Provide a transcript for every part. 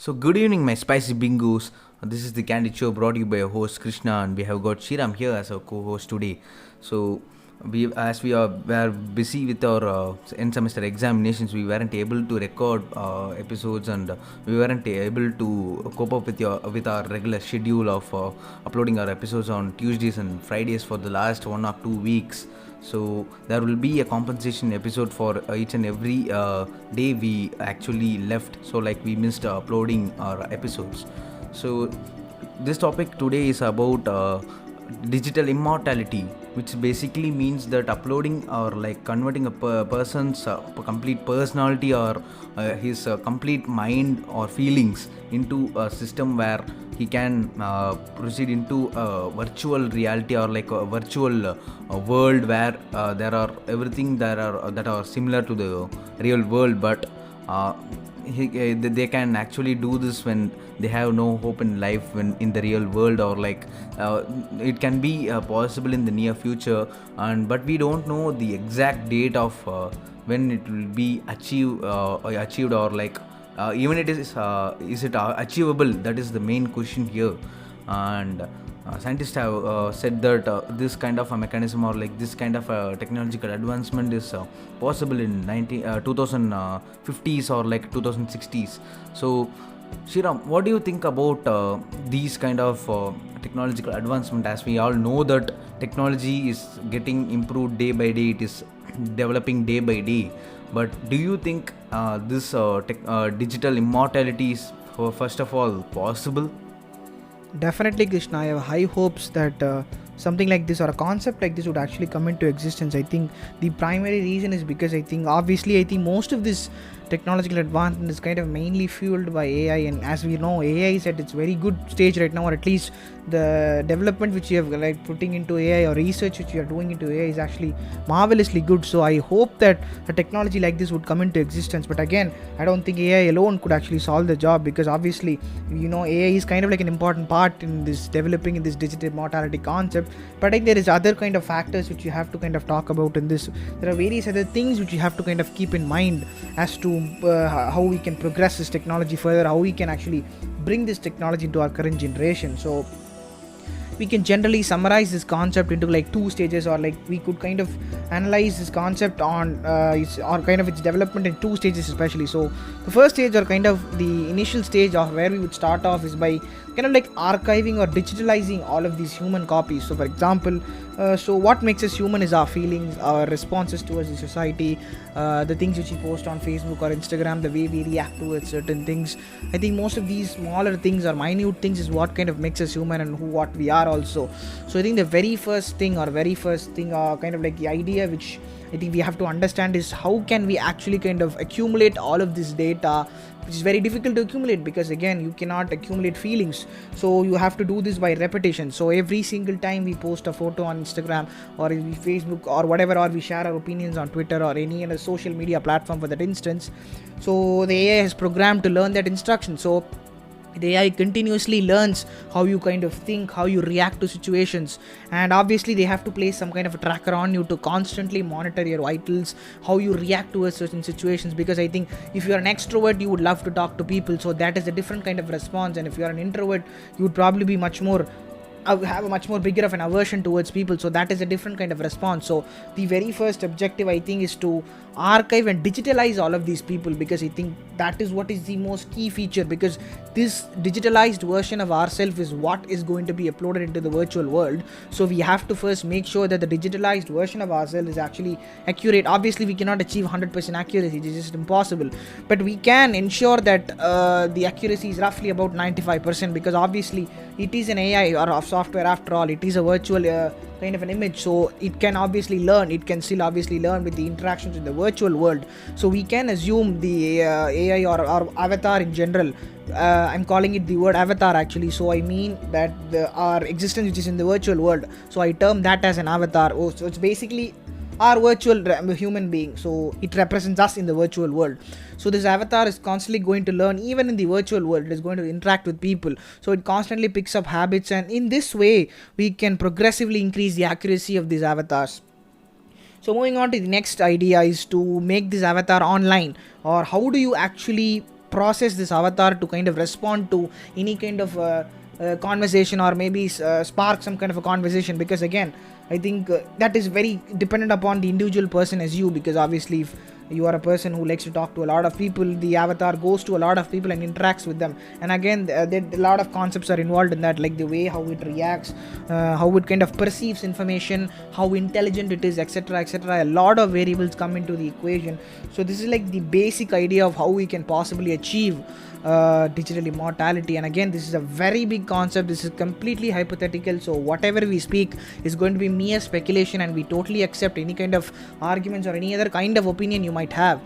So, good evening, my spicy bingos. This is the Candid show brought to you by your host Krishna, and we have got Shiram here as our co-host today. So, as we were busy with our end semester examinations, we weren't able to record episodes, and we weren't able to cope up with our regular schedule of uploading our episodes on Tuesdays and Fridays for the last 1 or 2 weeks. So there will be a compensation episode for each and every day we actually left, so like we missed uploading our episodes. So this topic today is about digital immortality, which basically means that uploading or like converting a person's complete personality or his complete mind or feelings into a system where he can proceed into a virtual reality or like a virtual world where there are everything that are similar to the real world, but they can actually do this when they have no hope in life when in the real world, or like it can be possible in the near future, and but we don't know the exact date of when it will be achieved, or like even it is it achievable? That is the main question here. And scientists have said that this kind of a mechanism or like this kind of a technological advancement is possible in 2050s or like 2060s. So Shiram, what do you think about these kind of technological advancement? As we all know that technology is getting improved day by day, it is developing day by day. But do you think this digital immortality is, first of all, possible? Definitely, Krishna. I have high hopes that something like this or a concept like this would actually come into existence. I think the primary reason is because I think most of this technological advancement is kind of mainly fueled by AI, and as we know, AI is at its very good stage right now, or at least the development which you have like putting into AI or research which you are doing into AI is actually marvelously good. So I hope that a technology like this would come into existence. But again, I don't think AI alone could actually solve the job, because obviously AI is kind of like an important part in this developing in this digital immortality concept. But I think there is other kind of factors which you have to kind of talk about in this. There are various other things which you have to kind of keep in mind as to how we can progress this technology further, how we can actually bring this technology into our current generation. So we can generally summarize this concept into like two stages, or like we could kind of analyze this concept on its development in two stages especially. So the first stage, or kind of the initial stage of where we would start off, is by kind of like archiving or digitalizing all of these human copies. So for example, so what makes us human is our feelings, our responses towards the society, the things which we post on Facebook or Instagram, the way we react towards certain things. I think most of these smaller things or minute things is what kind of makes us human and what we are also. So I think the very first thing, kind of like the idea which I think we have to understand is how can we actually kind of accumulate all of this data, which is very difficult to accumulate, because again, you cannot accumulate feelings, so you have to do this by repetition. So every single time we post a photo on Instagram or in Facebook or whatever, or we share our opinions on Twitter or any other social media platform for that instance, so the AI is programmed to learn that instruction. So the AI continuously learns how you kind of think, how you react to situations, and obviously they have to place some kind of a tracker on you to constantly monitor your vitals, how you react to certain situations. Because I think if you are an extrovert, you would love to talk to people, so that is a different kind of response, and if you are an introvert, you would probably be have a much more bigger of an aversion towards people, so that is a different kind of response. So the very first objective, I think, is to archive and digitalize all of these people, because I think that is what is the most key feature, because this digitalized version of ourselves is what is going to be uploaded into the virtual world. So we have to first make sure that the digitalized version of ourselves is actually accurate. Obviously we cannot achieve 100% accuracy, it is just impossible, but we can ensure that the accuracy is roughly about 95%, because obviously it is an AI or a software after all. It is a virtual kind of an image, so it can obviously learn, it can still obviously learn with the interactions in the virtual world. So we can assume the AI or avatar in general, I'm calling it the word avatar actually, so I mean that our existence which is in the virtual world, so I term that as an avatar. So it's basically our virtual human being, so it represents us in the virtual world. So this avatar is constantly going to learn. Even in the virtual world, it is going to interact with people, so it constantly picks up habits, and in this way we can progressively increase the accuracy of these avatars. So moving on to the next idea is to make this avatar online, or how do you actually process this avatar to kind of respond to any kind of conversation, or maybe spark some kind of a conversation. Because again, I think that is very dependent upon the individual person as you, because obviously if you are a person who likes to talk to a lot of people, the avatar goes to a lot of people and interacts with them. And again, a lot of concepts are involved in that, like the way how it reacts, how it kind of perceives information, how intelligent it is, etc., etc. A lot of variables come into the equation. So this is like the basic idea of how we can possibly achieve digital immortality. And again, this is a very big concept. This is completely hypothetical, so whatever we speak is going to be mere speculation, and we totally accept any kind of arguments or any other kind of opinion you might have.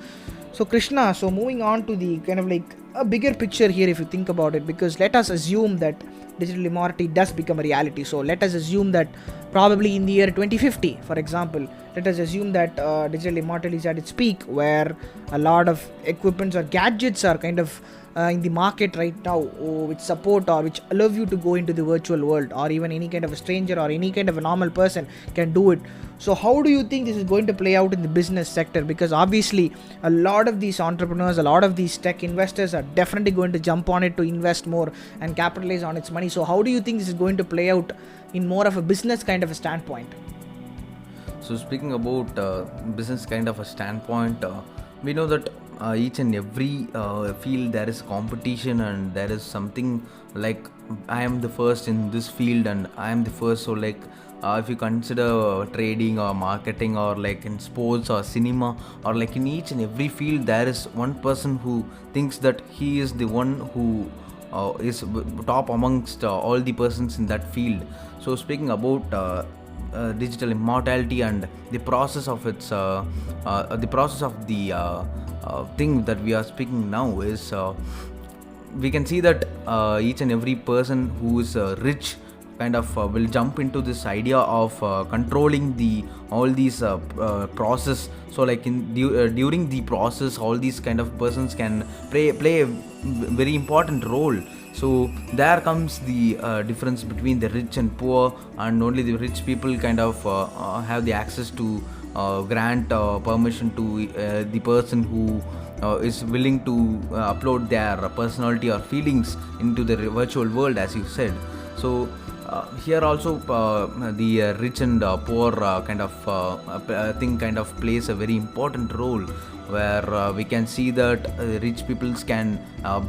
So Krishna, so moving on to the kind of like a bigger picture here, if you think about it, because let us assume that digital immortality does become a reality. So let us assume that probably in the year 2050, for example, let us assume that digital immortality is at its peak, where a lot of equipments or gadgets are kind of in the market right now, which support or which allow you to go into the virtual world, or even any kind of a stranger or any kind of a normal person can do it. So how do you think this is going to play out in the business sector? Because obviously a lot of these entrepreneurs, a lot of these tech investors are definitely going to jump on it to invest more and capitalize on its money. So how do you think this is going to play out in more of a business kind of a standpoint? So speaking about business kind of a standpoint, we know that each and every field there is competition, and there is something like I am the first in this field and I am the first. So like if you consider trading or marketing, or like in sports or cinema, or like in each and every field, there is one person who thinks that he is the one who is top amongst all the persons in that field. So speaking about digital immortality and the process of its the process of the thing that we are speaking now is we can see that each and every person who is rich kind of will jump into this idea of controlling the all these process. So like during the process, all these kind of persons can play a very important role. So there comes the difference between the rich and poor, and only the rich people kind of have the access to grant permission to the person who is willing to upload their personality or feelings into the virtual world, as you said. So here also the rich and poor kind of thing kind of plays a very important role, where we can see that rich peoples can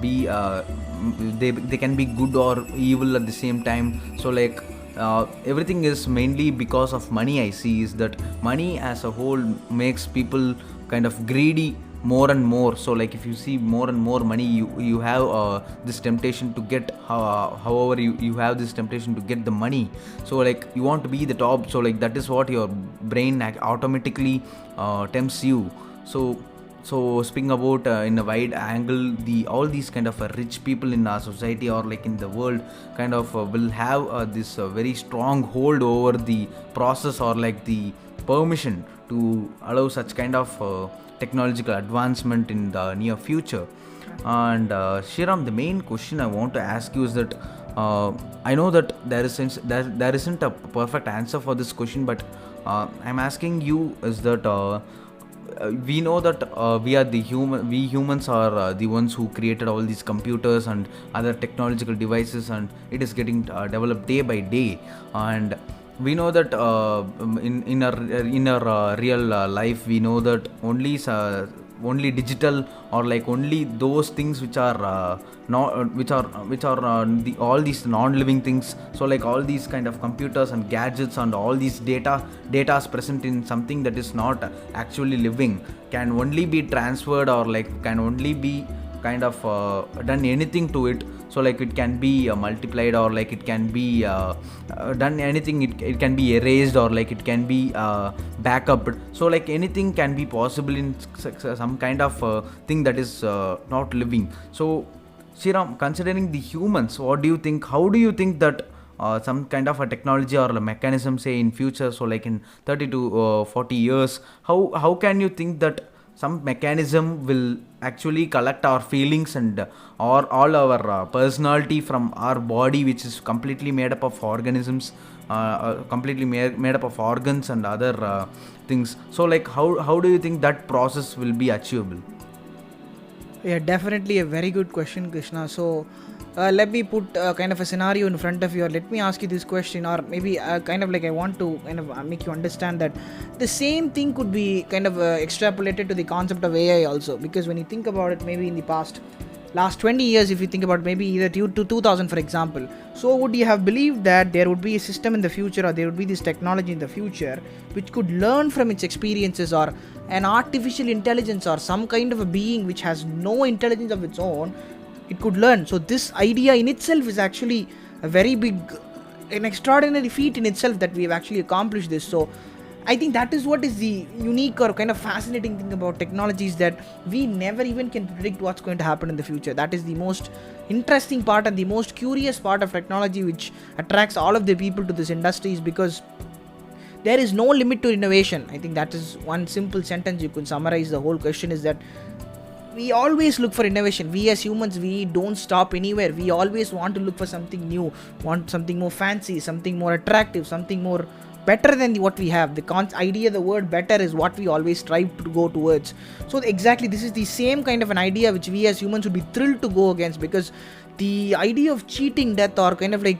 be they can be good or evil at the same time. So like everything is mainly because of money. I see is that money as a whole makes people kind of greedy more and more. So like if you see more and more money, you have this temptation to get however you have this temptation to get the money. So like you want to be the top. So like that is what your brain automatically tempts you. So speaking about in a wide angle, all these kind of rich people in our society or like in the world kind of will have this very strong hold over the process or like the permission to allow such kind of technological advancement in the near future. And Shriram, the main question I want to ask you is that I know that there isn't a perfect answer for this question, but I'm asking you is that we know that we humans are the ones who created all these computers and other technological devices, and it is getting developed day by day. And we know that in our real life, we know that only digital or like only those things which are all these non-living things. So like all these kind of computers and gadgets and all these data is present in something that is not actually living, can only be transferred or like can only be kind of done anything to it. So like it can be multiplied or like it can be done anything. It can be erased or like it can be backup. So like anything can be possible in some kind of thing that is not living. So Sriram, considering the humans, what do you think? How do you think that some kind of a technology or a mechanism, say in future, so like in 30 to 40 years, how can you think that some mechanism will actually collect our feelings and or all our personality from our body, which is completely made up of organisms, completely made up of organs and other things. So like how do you think that process will be achievable? Yeah, definitely a very good question, Krishna. So, let me put kind of a scenario in front of you, or let me ask you this question, or maybe kind of like I want to kind of make you understand that the same thing could be kind of extrapolated to the concept of AI also. Because when you think about it, maybe in the last 20 years, if you think about maybe either to 2000, for example, so would you have believed that there would be a system in the future, or there would be this technology in the future which could learn from its experiences, or an artificial intelligence, or some kind of a being which has no intelligence of its own, it could learn? So this idea in itself is actually a very big, an extraordinary feat in itself, that we have actually accomplished this. So I think that is what is the unique or kind of fascinating thing about technology, is that we never even can predict what's going to happen in the future. That is the most interesting part and the most curious part of technology, which attracts all of the people to this industry, is because there is no limit to innovation. I think that is one simple sentence you could summarize the whole question, is that we always look for innovation. We as humans, we don't stop anywhere. We always want to look for something new, want something more fancy, something more attractive, something more better than what we have. The idea, the word better, is what we always strive to go towards. So exactly, this is the same kind of an idea which we as humans would be thrilled to go against, because the idea of cheating death, or kind of like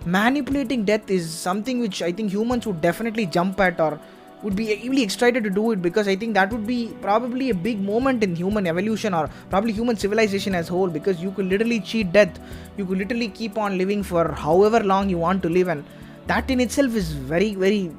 manipulating death, is something which I think humans would definitely jump at, or would be really excited to do it, because I think that would be probably a big moment in human evolution, or probably human civilization as whole, because you could literally cheat death. You could literally keep on living for however long you want to live, and that in itself is very, very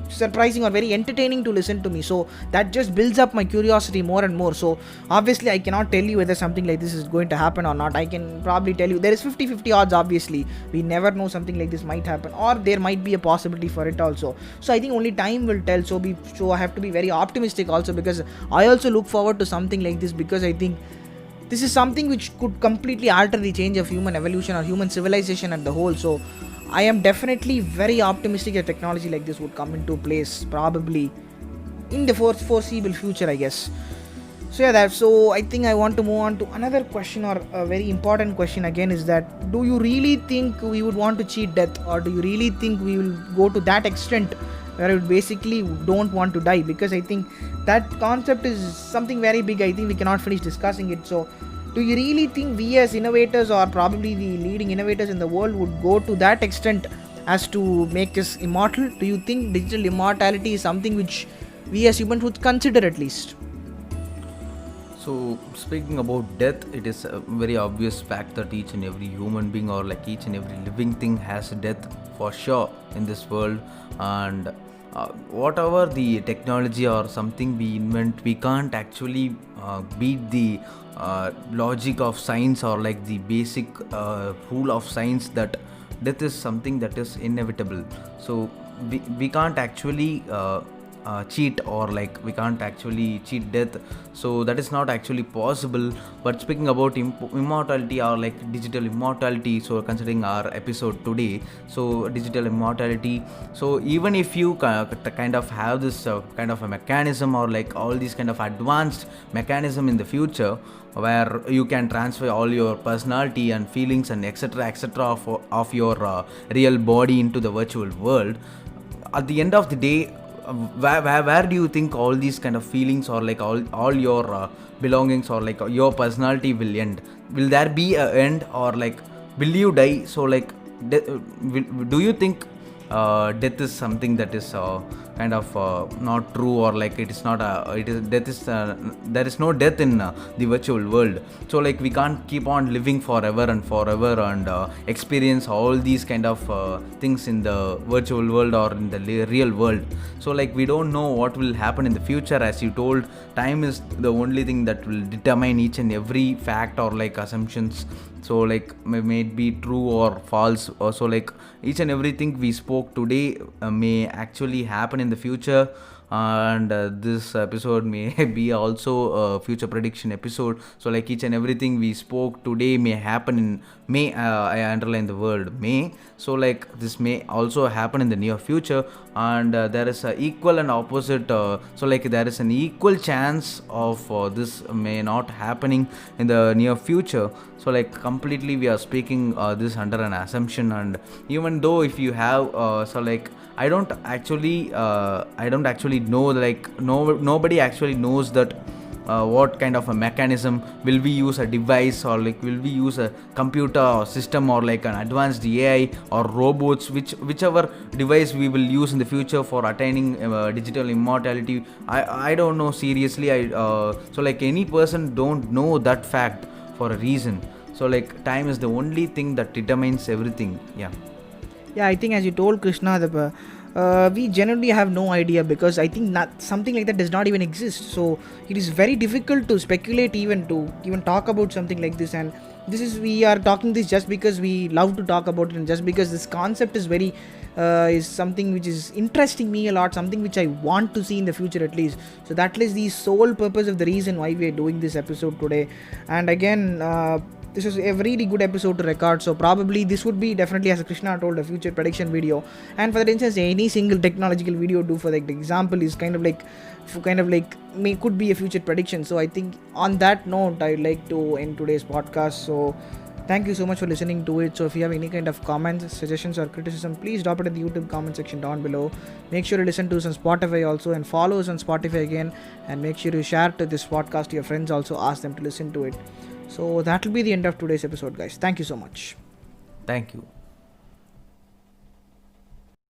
surprising or very entertaining to listen to me. So that just builds up my curiosity more and more. So obviously I cannot tell you whether something like this is going to happen or not. I can probably tell you there is 50-50 odds. Obviously we never know, something like this might happen, or there might be a possibility for it also. So I think only time will tell. So I have to be very optimistic also, because I also look forward to something like this, because I think this is something which could completely alter the change of human evolution or human civilization at the whole. So I am definitely very optimistic that technology like this would come into place probably in the foreseeable future, I guess. So yeah, so I think I want to move on to another question, or a very important question again, is that do you really think we would want to cheat death, or do you really think we will go to that extent where we basically don't want to die? Because I think that concept is something very big. I think we cannot finish discussing it. So do you really think we as innovators, or probably the leading innovators in the world, would go to that extent as to make us immortal? Do you think digital immortality is something which we as humans would consider at least? So speaking about death, it is a very obvious fact that each and every human being, or like each and every living thing, has death for sure in this world. And whatever the technology or something we invent, we can't actually beat the logic of science, or like the basic rule of science, that death is something that is inevitable. So we can't actually cheat, or like we can't actually cheat death. So that is not actually possible. But speaking about immortality, or like digital immortality, so considering our episode today, so digital immortality, so even if you kind of have this kind of a mechanism, or like all these kind of advanced mechanism in the future, where you can transfer all your personality and feelings and etc of your real body into the virtual world, at the end of the day, where do you think all these kind of feelings, or like all your belongings, or like your personality will end? Will there be a end, or like will you die? So like do you think death is something that is kind of not true, or like it is not it is death is there is no death in the virtual world? So like we can't keep on living forever and forever, and experience all these kind of things in the virtual world or in the real world. So like we don't know what will happen in the future. As you told, time is the only thing that will determine each and every fact, or like assumptions. So like may it be true or false. So like each and everything we spoke today may actually happen in the future. And this episode may be also a future prediction episode. So like each and everything we spoke today may happen in May. I underline the word may. So like this may also happen in the near future, and there is a equal and opposite, so like there is an equal chance of this may not happening in the near future. So like completely we are speaking this under an assumption. And even though if you have so like I don't actually know, like nobody actually knows that what kind of a mechanism will we use, a device, or like will we use a computer or system, or like an advanced AI or robots, whichever device we will use in the future for attaining digital immortality. I don't know, seriously. So like any person don't know that fact for a reason. So like time is the only thing that determines everything. Yeah, I think as you told Krishna, we generally have no idea, because I think something like that does not even exist. So it is very difficult to speculate, even to even talk about something like this. And we are talking this just because we love to talk about it, and just because this concept is very is something which is interesting me a lot, something which I want to see in the future at least. So that is the sole purpose of the reason why we are doing this episode today. And again, this is a really good episode to record, so probably this would be definitely, as Krishna told, a future prediction video. And for instance, any single technological video do for the example is kind of like could be a future prediction. So I think on that note, I'd like to end today's podcast. So thank you so much for listening to it. So if you have any kind of comments, suggestions or criticism, please drop it in the YouTube comment section down below. Make sure to listen to us on Spotify also, and follow us on Spotify again, and make sure to share to this podcast to your friends also, ask them to listen to it. So that will be the end of today's episode, guys. Thank you so much. Thank you.